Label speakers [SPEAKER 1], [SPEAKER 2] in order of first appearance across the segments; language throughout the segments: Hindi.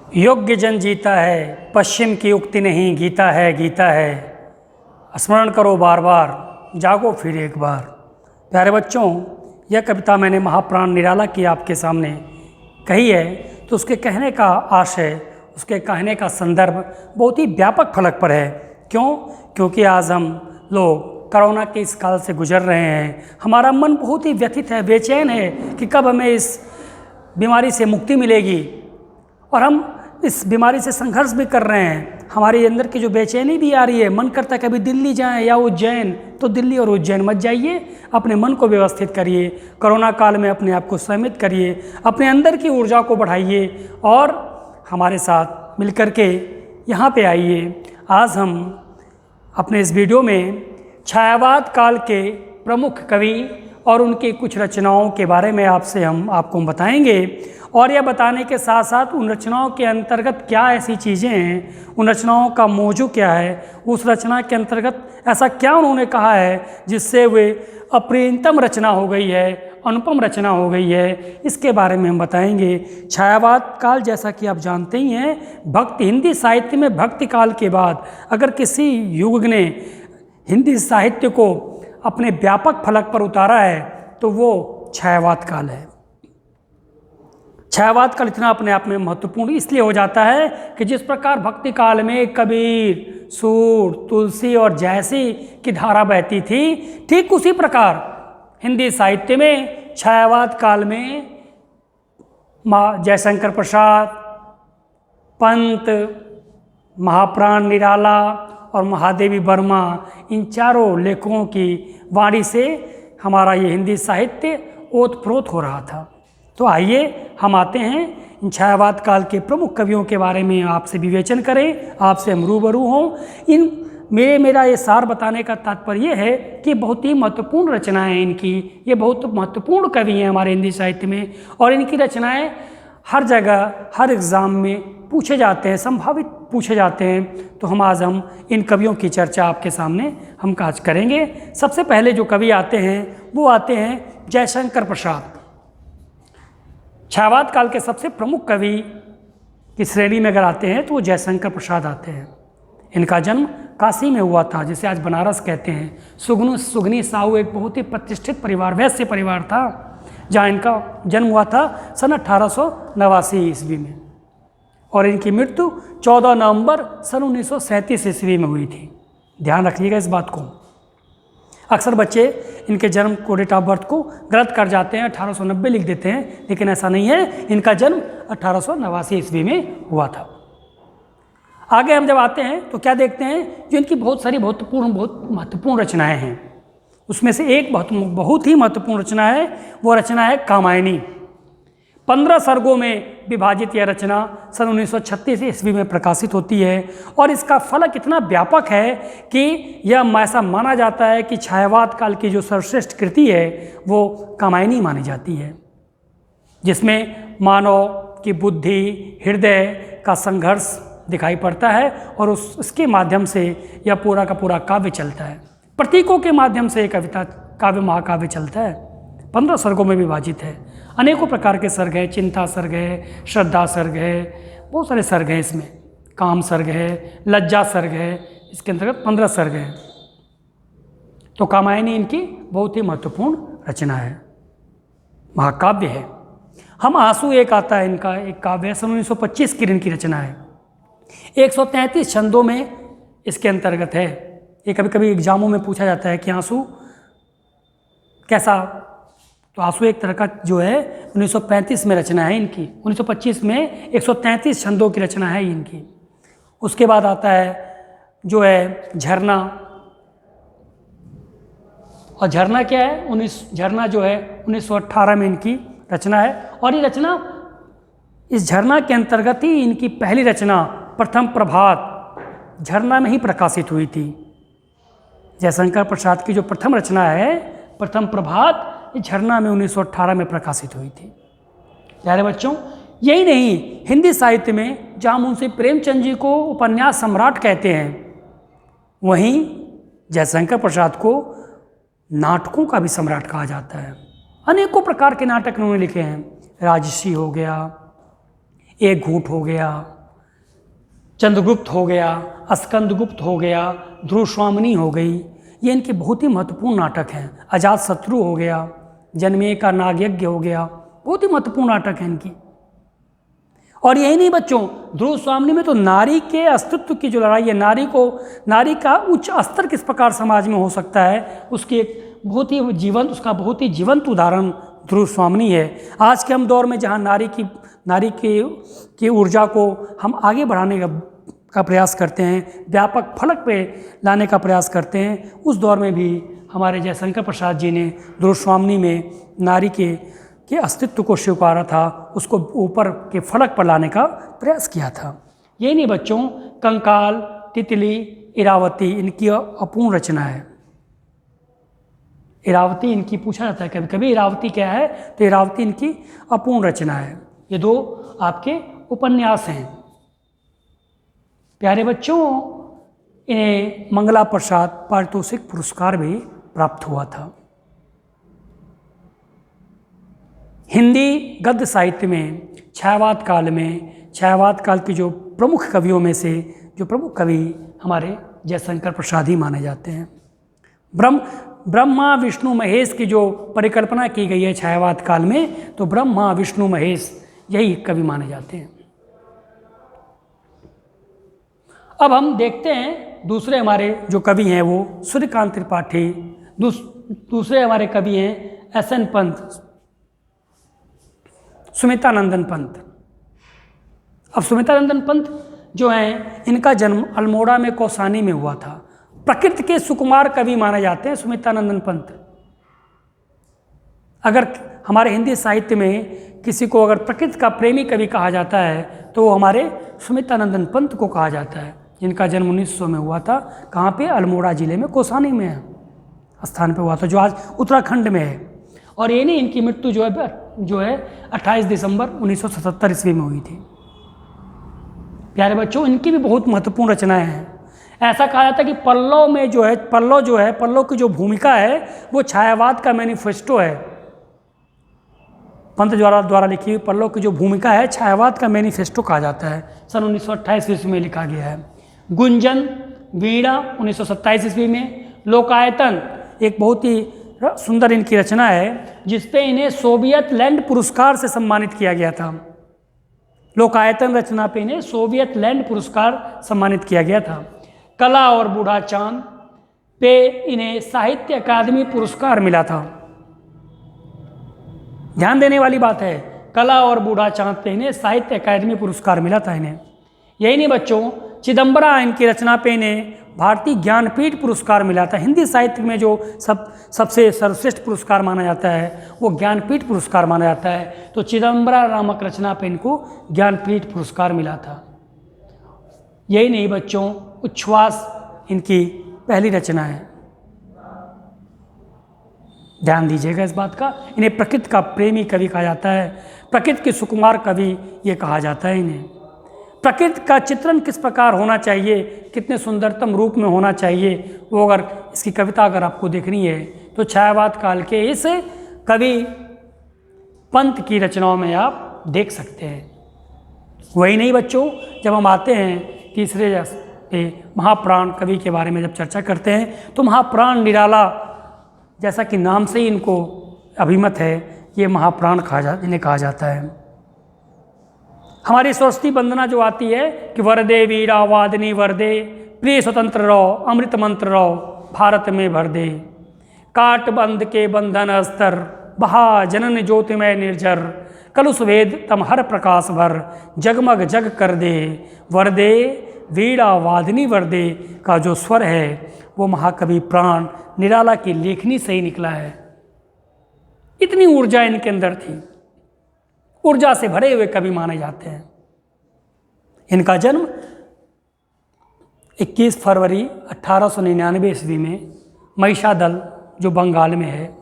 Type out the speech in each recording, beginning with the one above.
[SPEAKER 1] योग्य जन जीता है, पश्चिम की उक्ति नहीं, गीता है गीता है। स्मरण करो बार बार, जागो फिर एक बार। प्यारे बच्चों, यह कविता मैंने महाप्राण निराला की आपके सामने कही है, तो उसके कहने का आशय, उसके कहने का संदर्भ बहुत ही व्यापक फलक पर है। क्यों? क्योंकि आज हम लोग कोरोना के इस काल से गुजर रहे हैं। हमारा मन बहुत ही व्यथित है, बेचैन है कि कब हमें इस बीमारी से मुक्ति मिलेगी, और हम इस बीमारी से संघर्ष भी कर रहे हैं। हमारे अंदर की जो बेचैनी भी आ रही है, मन करता है कभी दिल्ली जाएं या उज्जैन, तो दिल्ली और उज्जैन मत जाइए। अपने मन को व्यवस्थित करिए, कोरोना काल में अपने आप को संयमित करिए, अपने अंदर की ऊर्जा को बढ़ाइए और हमारे साथ मिलकर के यहाँ पे आइए। आज हम अपने इस वीडियो में छायावाद काल के प्रमुख कवि और उनकी कुछ रचनाओं के बारे में आपको बताएंगे, और यह बताने के साथ साथ उन रचनाओं के अंतर्गत क्या ऐसी चीज़ें हैं, उन रचनाओं का मौजू क्या है, उस रचना के अंतर्गत ऐसा क्या उन्होंने कहा है जिससे वे अप्रियतम रचना हो गई है, अनुपम रचना हो गई है, इसके बारे में हम बताएंगे। छायावाद काल, जैसा कि आप जानते ही हैं, हिंदी साहित्य में भक्ति काल के बाद अगर किसी युग ने हिंदी साहित्य को अपने व्यापक फलक पर उतारा है तो वो छायावाद काल है। छायावाद काल इतना अपने आप में महत्वपूर्ण इसलिए हो जाता है कि जिस प्रकार भक्ति काल में कबीर, सूर, तुलसी और जयसी की धारा बहती थी, ठीक उसी प्रकार हिंदी साहित्य में छायावाद काल में जयशंकर प्रसाद, पंत, महाप्राण निराला और महादेवी वर्मा, इन चारों लेखकों की वाणी से हमारा ये हिंदी साहित्य ओतप्रोत हो रहा था। तो आइए हम आते हैं इन छायावाद काल के प्रमुख कवियों के बारे में आपसे विवेचन करें, आपसे हम रूबरू हों। मेरा ये सार बताने का तात्पर्य है कि बहुत ही महत्वपूर्ण रचनाएं हैं इनकी, ये बहुत महत्वपूर्ण कवि हैं हमारे हिंदी साहित्य में, और इनकी रचनाएं हर जगह हर एग्ज़ाम में पूछे जाते हैं, संभावित पूछे जाते हैं। तो आज हम इन कवियों की चर्चा आपके सामने हम आज करेंगे। सबसे पहले जो कवि आते हैं वो आते हैं जयशंकर प्रसाद। छायावाद काल के सबसे प्रमुख कवि की श्रेणी में अगर आते हैं तो वो जयशंकर प्रसाद आते हैं। इनका जन्म काशी में हुआ था, जिसे आज बनारस कहते हैं। सुगनी साहू एक बहुत ही प्रतिष्ठित परिवार, वैश्य परिवार था, जहाँ इनका जन्म हुआ था सन 1889 ईस्वी में, और इनकी मृत्यु 14 नवंबर सन 1937 ईस्वी में हुई थी। ध्यान रखिएगा इस बात को। अक्सर बच्चे इनके जन्म को, डेट ऑफ बर्थ को गलत कर जाते हैं, 1890 लिख देते हैं, लेकिन ऐसा नहीं है। इनका जन्म 1889 ईस्वी में हुआ था। आगे हम जब आते हैं तो क्या देखते हैं, जो इनकी बहुत सारी बहुत महत्वपूर्ण रचनाएं हैं, उसमें से एक बहुत ही महत्वपूर्ण रचना है, वो रचना है कामायनी। 15 सर्गों में विभाजित यह रचना सन 1936 ईस्वी में प्रकाशित होती है, और इसका फलक इतना व्यापक है कि यह ऐसा माना जाता है कि छायावाद काल की जो सर्वश्रेष्ठ कृति है वो कामायनी मानी जाती है, जिसमें मानव की बुद्धि, हृदय का संघर्ष दिखाई पड़ता है, और उसके माध्यम से यह पूरा का पूरा काव्य चलता है। प्रतीकों के माध्यम से कविता काव्य महाकाव्य चलता है। 15 सर्गों में विभाजित है। अनेकों प्रकार के सर्ग हैं, चिंता सर्ग है, श्रद्धा सर्ग है, बहुत सारे सर्ग हैं इसमें, काम सर्ग है, लज्जा सर्ग है, इसके अंतर्गत 15 सर्ग हैं। तो कामायनी इनकी बहुत ही महत्वपूर्ण रचना है, महाकाव्य है। हम आंसू एक आता है इनका, एक काव्य है, सन 1925 की इनकी रचना है। 133 छंदों में इसके अंतर्गत है। ये कभी कभी एग्जामों में पूछा जाता है कि आंसू कैसा, तो आंसू एक तरह का जो है 1935 में रचना है इनकी। 1925 में 133 छंदों की रचना है इनकी। उसके बाद आता है जो है झरना, और झरना क्या है, झरना जो है 1918 में इनकी रचना है, और ये रचना, इस झरना के अंतर्गत ही इनकी पहली रचना प्रथम प्रभात झरना में ही प्रकाशित हुई थी। जयशंकर प्रसाद की जो प्रथम रचना है प्रथम प्रभात, झरना में 1918 में प्रकाशित हुई थी। प्यारे बच्चों, यही नहीं, हिंदी साहित्य में जहाँ मुंशी प्रेमचंद जी को उपन्यास सम्राट कहते हैं, वहीं जयशंकर प्रसाद को नाटकों का भी सम्राट कहा जाता है। अनेकों प्रकार के नाटक उन्होंने लिखे हैं। राजसी हो गया, एक घूंट हो गया, चंद्रगुप्त हो गया, स्कंदगुप्त हो गया, ध्रुव स्वामिनी हो गई, ये इनके बहुत ही महत्वपूर्ण नाटक हैं। अजातशत्रु हो गया, जन्मेजय का नागयज्ञ हो गया, बहुत ही महत्वपूर्ण नाटक है इनकी। और यही नहीं बच्चों, ध्रुव स्वामिनी में तो नारी के अस्तित्व की जो लड़ाई है, नारी का उच्च स्तर किस प्रकार समाज में हो सकता है, उसकी एक बहुत ही जीवंत उदाहरण ध्रुव स्वामिनी है। आज के हम दौर में जहाँ नारी की ऊर्जा को हम आगे बढ़ाने का प्रयास करते हैं, व्यापक फलक पे लाने का प्रयास करते हैं, उस दौर में भी हमारे जयशंकर प्रसाद जी ने ध्रुव स्वामिनी में नारी के अस्तित्व को स्वीकारा था, उसको ऊपर के फलक पर लाने का प्रयास किया था। यही नहीं बच्चों, कंकाल, तितली, इरावती इनकी अपूर्ण रचना है। इरावती इनकी पूछा जाता है कभी कभी, इरावती क्या है, तो इरावती इनकी अपूर्ण रचना है। ये 2 आपके उपन्यास हैं। प्यारे बच्चों, इन्हें मंगला प्रसाद पारितोषिक पुरस्कार भी प्राप्त हुआ था। हिंदी गद्य साहित्य में छायावाद काल के जो प्रमुख कवियों में से जो प्रमुख कवि हमारे जयशंकर प्रसाद ही माने जाते हैं। ब्रह्मा विष्णु महेश की जो परिकल्पना की गई है छायावाद काल में, तो ब्रह्मा विष्णु महेश यही कवि माने जाते हैं। अब हम देखते हैं दूसरे हमारे जो कवि हैं वो सूर्यकांत त्रिपाठी, दूसरे हमारे कवि हैं एस.एन. पंत, सुमित्रानंदन पंत। अब सुमित्रानंदन पंत जो हैं, इनका जन्म अल्मोड़ा में कौसानी में हुआ था। प्रकृति के सुकुमार कवि माने जाते हैं सुमित्रानंदन पंत। अगर हमारे हिंदी साहित्य में किसी को अगर प्रकृति का प्रेमी कवि कहा जाता है तो वो हमारे सुमित्रानंदन पंत को कहा जाता है, जिनका जन्म 1900 में हुआ था। कहाँ पे? अल्मोड़ा जिले में कौसानी में स्थान पे हुआ था, जो आज उत्तराखंड में है। और ये नहीं, इनकी मृत्यु जो है 28 दिसंबर 1977 ईस्वी में हुई थी। प्यारे बच्चों, इनकी भी बहुत महत्वपूर्ण रचनाएं हैं। ऐसा कहा जाता है कि पल्लव की जो भूमिका है वो छायावाद का मैनिफेस्टो है। पंत द्वारा लिखी हुई पल्लव की जो भूमिका है छायावाद का मैनिफेस्टो कहा जाता है। सन 1928 ईस्वी में लिखा गया है। गुंजन, वीणा 1927 ईस्वी में। लोकायतन एक बहुत ही सुंदर इनकी रचना है, जिसपे इन्हें सोवियत लैंड पुरस्कार से सम्मानित किया गया था। लोकायतन रचना पे इन्हें सोवियत लैंड पुरस्कार सम्मानित किया गया था। कला और बूढ़ा चांद पे इन्हें साहित्य अकादमी पुरस्कार मिला था। ध्यान देने वाली बात है, कला और बूढ़ा चांद पे इन्हें साहित्य अकादमी पुरस्कार मिला था इन्हें। यही नहीं बच्चों, चिदम्बरा इनकी रचना पे इन्हें भारतीय ज्ञानपीठ पुरस्कार मिला था। हिंदी साहित्य में जो सबसे सर्वश्रेष्ठ पुरस्कार माना जाता है वो ज्ञानपीठ पुरस्कार माना जाता है। तो चिदम्बरा नामक रचना पे इनको ज्ञानपीठ पुरस्कार मिला था। यही नहीं बच्चों, उच्छ्वास इनकी पहली रचना है। ध्यान दीजिएगा इस बात का। इन्हें प्रकृति का प्रेमी कवि कहा जाता है, प्रकृति के सुकुमार कवि ये कहा जाता है इन्हें। प्रकृति का चित्रण किस प्रकार होना चाहिए, कितने सुंदरतम रूप में होना चाहिए, वो अगर इसकी कविता अगर आपको देखनी है तो छायावाद काल के इस कवि पंत की रचनाओं में आप देख सकते हैं। वही नहीं बच्चों, जब हम आते हैं तीसरे महाप्राण कवि के बारे में जब चर्चा करते हैं तो महाप्राण निराला, जैसा कि नाम से ही इनको अभिमत है, ये महाप्राण इन्हें कहा जाता है। हमारी सरस्वती वंदना जो आती है कि वरदे वीरा वादिनी वरदे, प्रिय स्वतंत्र रहो, अमृत मंत्र रहो, भारत में भर दे, काट बंद के बंधन अस्तर, बहा जनन ज्योतिमय निर्जर, कलुष वेद तम हर प्रकाश भर, जगमग जग कर दे। वरदे वीणा वादिनी वरदे का जो स्वर है वो महाकवि प्राण निराला की लेखनी से ही निकला है। इतनी ऊर्जा इनके अंदर थी, ऊर्जा से भरे हुए कवि माने जाते हैं। इनका जन्म 21 फरवरी 1899 ईस्वी में महिषादल जो बंगाल में है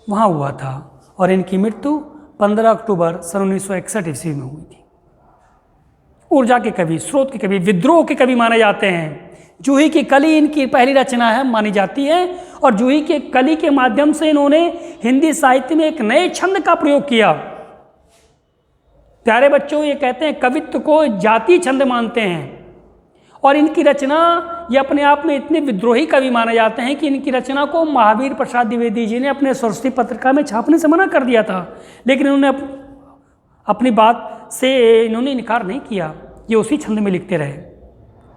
[SPEAKER 1] वहाँ हुआ था, और इनकी मृत्यु 15 अक्टूबर सन 1961 ईस्वी में हुई थी। ऊर्जा के कवि, स्रोत के कवि, विद्रोह के कवि माने जाते हैं। जूही की कली इनकी पहली रचना है मानी जाती है, और जूही के कली के माध्यम से इन्होंने हिंदी साहित्य में एक नए छंद का प्रयोग किया। प्यारे बच्चों, ये कहते हैं कवित्व को जाति छंद मानते हैं। और इनकी रचना, ये अपने आप में इतने विद्रोही कवि माने जाते हैं कि इनकी रचना को महावीर प्रसाद द्विवेदी जी ने अपने सरस्वती पत्रिका में छापने से मना कर दिया था, लेकिन इन्होंने अपनी बात से इन्होंने इनकार नहीं किया, ये उसी छंद में लिखते रहे।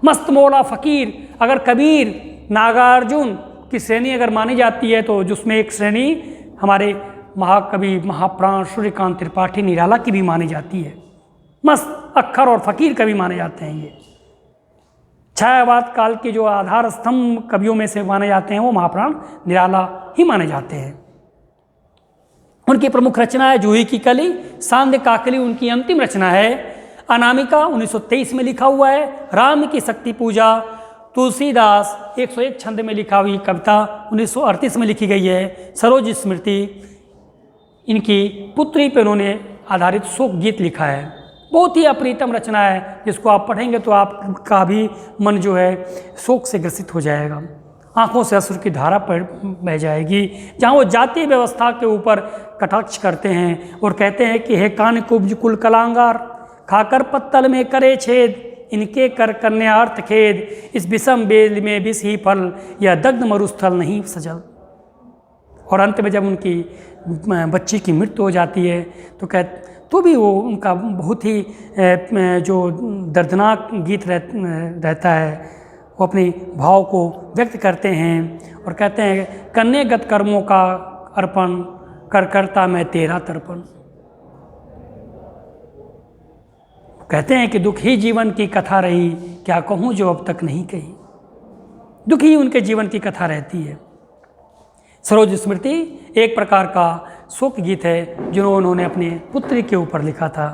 [SPEAKER 1] मस्त मौला फ़कीर, अगर कबीर नागार्जुन की श्रेणी अगर मानी जाती है तो जिसमें एक श्रेणी हमारे महाकवि महाप्राण सूर्यकांत त्रिपाठी निराला की भी मानी जाती है। मस्त अक्खर और फ़कीर कवि माने जाते हैं। ये छायावाद काल के जो आधार स्तंभ कवियों में से माने जाते हैं वो महाप्राण निराला ही माने जाते हैं। उनकी प्रमुख रचना है जूही की कली, सांध्य काकली उनकी अंतिम रचना है। अनामिका 1923 में लिखा हुआ है। राम की शक्ति पूजा तुलसीदास 101 छंद में लिखा हुई कविता 1938 में लिखी गई है। सरोज स्मृति इनकी पुत्री पर उन्होंने आधारित शोक गीत लिखा है। बहुत ही अप्रीतम रचना है, जिसको आप पढ़ेंगे तो आपका भी मन जो है शोक से ग्रसित हो जाएगा, आंखों से अश्रु की धारा बह जाएगी, जहाँ वो जातीय व्यवस्था के ऊपर कटाक्ष करते हैं और कहते हैं कि हे कान कुब्ज कुल कलांगार, खाकर पत्तल में करे छेद, इनके कर कन्यार्थ खेद, इस विषम बेल में विष ही फल, यह दग्ध मरुस्थल नहीं सजल। और अंत में जब उनकी बच्ची की मृत्यु हो जाती है तो भी वो उनका बहुत ही जो दर्दनाक गीत रहता है, वो अपने भाव को व्यक्त करते हैं और कहते हैं कन्यागत कर्मों का अर्पण कर करता मैं तेरा तर्पण। कहते हैं कि दुख ही जीवन की कथा रही, क्या कहूँ जो अब तक नहीं कही। दुख ही उनके जीवन की कथा रहती है। सरोज स्मृति एक प्रकार का शोक गीत है जो उन्होंने अपने पुत्री के ऊपर लिखा था।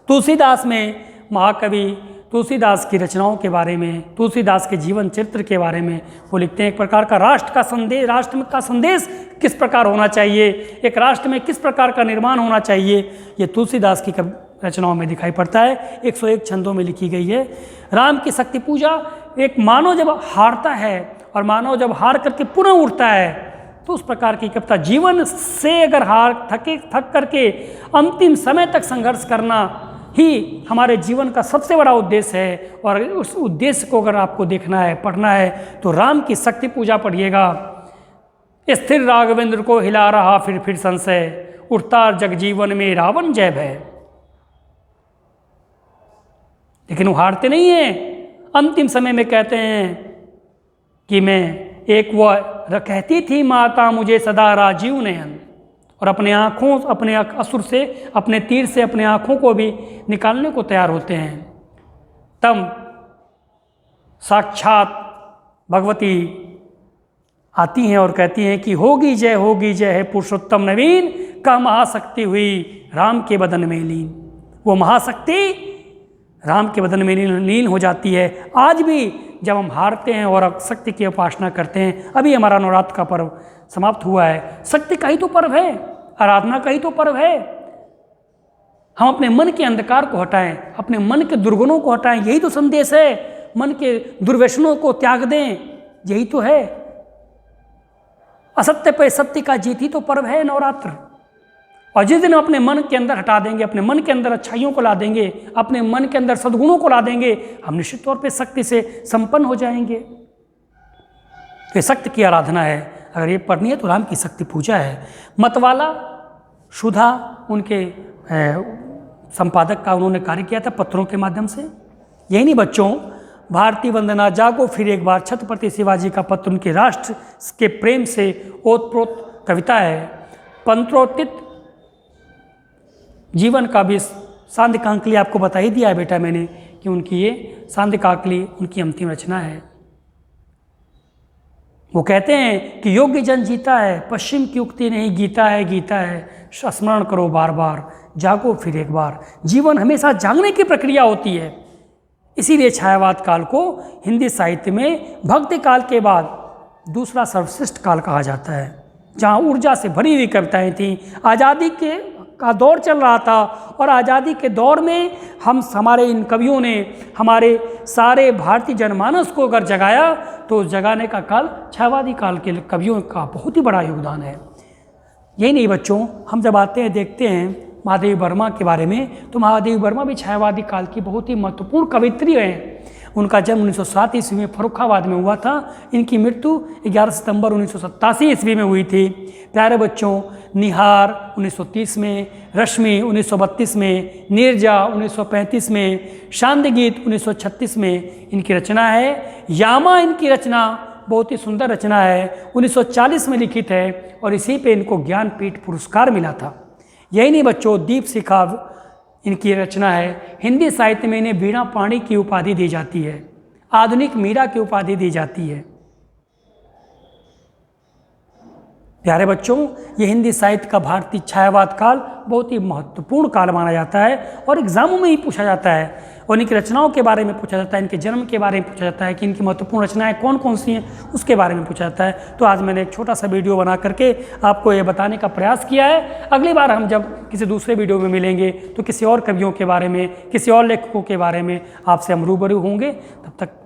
[SPEAKER 1] तुलसीदास में महाकवि तुलसीदास की रचनाओं के बारे में, तुलसीदास के जीवन चरित्र के बारे में वो लिखते हैं। एक प्रकार का राष्ट्र का संदेश किस प्रकार होना चाहिए, एक राष्ट्र में किस प्रकार का निर्माण होना चाहिए, ये तुलसीदास की रचनाओं में दिखाई पड़ता है। 101 छंदों में लिखी गई है। राम की शक्ति पूजा, एक मानव जब हारता है और मानव जब हार करके पुनः उठता है तो उस प्रकार की कविता, जीवन से अगर थक करके अंतिम समय तक संघर्ष करना ही हमारे जीवन का सबसे बड़ा उद्देश्य है। और उस उद्देश्य को अगर आपको देखना है, पढ़ना है, तो राम की शक्ति पूजा पढ़िएगा। स्थिर राघवेंद्र को हिला रहा फिर संशय, उठता जगजीवन में रावण जय भय। लेकिन वो हारते नहीं हैं, अंतिम समय में कहते हैं कि मैं एक वो कहती थी माता मुझे सदा राजीव नयन, और अपने असुर से, अपने तीर से अपने आँखों को भी निकालने को तैयार होते हैं। तब साक्षात भगवती आती हैं और कहती हैं कि होगी जय है पुरुषोत्तम नवीन, का महाशक्ति हुई राम के बदन में लीन। वो महाशक्ति राम के बदन में लीन हो जाती है। आज भी जब हम हारते हैं और शक्ति की उपासना करते हैं, अभी हमारा नवरात्र का पर्व समाप्त हुआ है, शक्ति का ही तो पर्व है, आराधना का ही तो पर्व है। हम अपने मन के अंधकार को हटाएं, अपने मन के दुर्गुणों को हटाएं, यही तो संदेश है। मन के दुर्व्यसनों को त्याग दें, यही तो है। असत्य पे सत्य का जीत ही तो पर्व है नवरात्र। और जिस दिन अपने मन के अंदर हटा देंगे, अपने मन के अंदर अच्छाइयों को ला देंगे, अपने मन के अंदर सद्गुणों को ला देंगे, हम निश्चित तौर पे शक्ति से संपन्न हो जाएंगे। तो ये शक्ति की आराधना है। अगर ये पढ़नी है तो राम की शक्ति पूजा है। मतवाला सुधा उनके संपादक का उन्होंने कार्य किया था पत्रों के माध्यम से। यही नहीं बच्चों, भारतीय वंदना जागो फिर एक बार, छत्रपति शिवाजी का पत्र उनके राष्ट्र के प्रेम से ओतप्रोत कविता है। पंत्रोतित जीवन का भी सांध्य काकली आपको बता ही दिया है बेटा मैंने कि उनकी ये सांध्य काकली उनकी अंतिम रचना है। वो कहते हैं कि योग्य जन जीता है, पश्चिम की उक्ति नहीं, गीता है, स्मरण करो बार बार, जागो फिर एक बार। जीवन हमेशा जागने की प्रक्रिया होती है। इसीलिए छायावाद काल को हिंदी साहित्य में भक्ति काल के बाद दूसरा सर्वश्रेष्ठ काल कहा जाता है, जहाँ ऊर्जा से भरी हुई कविताएं थीं। आज़ादी का दौर चल रहा था और आज़ादी के दौर में हमारे इन कवियों ने हमारे सारे भारतीय जनमानस को अगर जगाया तो जगाने का काल छायावादी काल के कवियों का बहुत ही बड़ा योगदान है। यही नहीं बच्चों, हम जब आते हैं देखते हैं महादेवी वर्मा के बारे में, तो महादेवी वर्मा भी छायावादी काल की बहुत ही महत्वपूर्ण कवित्री हैं। उनका जन्म 1907 ईस्वी में फर्रुखाबाद में हुआ था। इनकी मृत्यु 11 सितंबर 1987 ईस्वी में हुई थी। प्यारे बच्चों, निहार 1930 में, रश्मि 1932 में, नीरजा 1935 में, शांतिगीत 1936 में इनकी रचना है। यामा इनकी रचना बहुत ही सुंदर रचना है, 1940 में लिखित है और इसी पे इनको ज्ञानपीठ पुरस्कार मिला था। यही नहीं बच्चों, दीप शिखा इनकी रचना है। हिंदी साहित्य में इन्हें वीणा पाणी की उपाधि दी जाती है, आधुनिक मीरा की उपाधि दी जाती है। प्यारे बच्चों, ये हिंदी साहित्य का भारतीय छायावाद काल बहुत ही महत्वपूर्ण काल माना जाता है और एग्जामों में ही पूछा जाता है और इनकी रचनाओं के बारे में पूछा जाता है, इनके जन्म के बारे में पूछा जाता है कि इनकी महत्वपूर्ण रचनाएं कौन कौन सी हैं, उसके बारे में पूछा जाता है। तो आज मैंने एक छोटा सा वीडियो बना करके आपको ये बताने का प्रयास किया है। अगली बार हम जब किसी दूसरे वीडियो में मिलेंगे तो किसी और कवियों के बारे में, किसी और लेखकों के बारे में आपसे हम रूबरू होंगे। तब तक